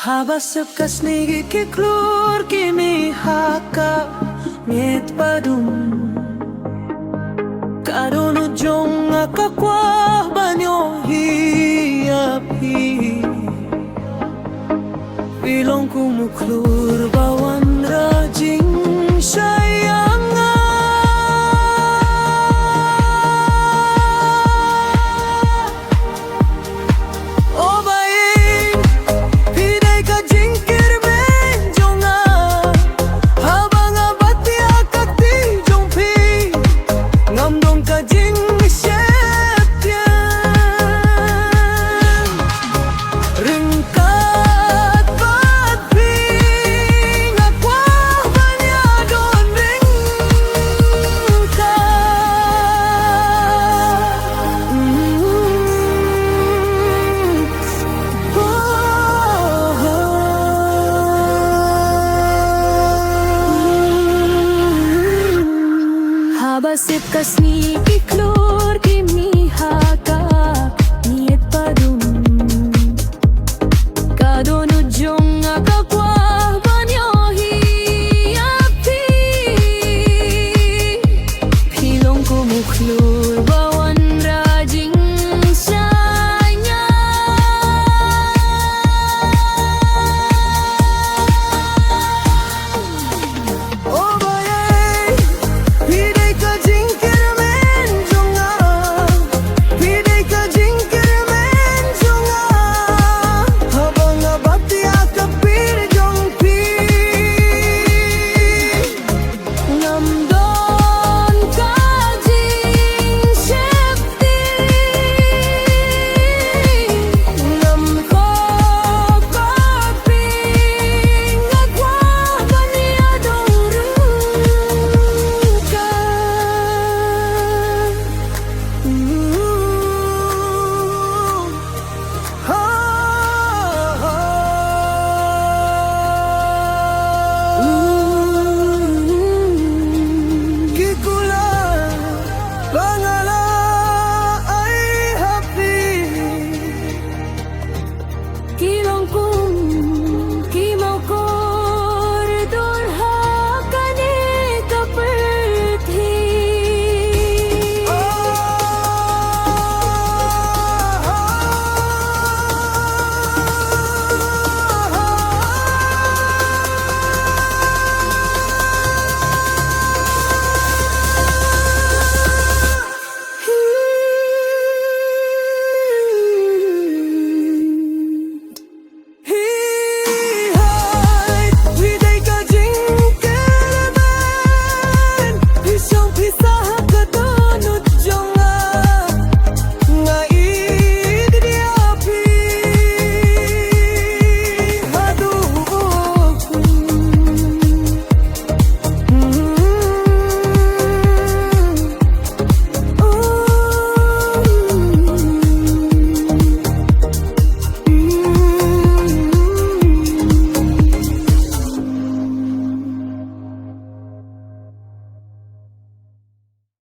Habas kasnigi kiklur kimi haka miet padum Karono jong akakwa banyo hiapi Bilong kumuklur bawan rajing sayanga Oh baik Pidai ka jingkir benjonga Habang abati akati jongpi Ngamdong ka jing septian Ringkat patping Akwa banyadon ringkat Habasip kasni iklur kimi haka Niet padum Kadono jong akakwa banyo hiapi Hilong kumuklur bawan rajing sanya Oh bayay Pidai ka jingkir menjonga Pidai ka jingkir menjonga Habang abati akapir jongpi Ngamdon ka jing septi Ngamko kaping Agwa banyadong rungkat Kikulang pangala ay happy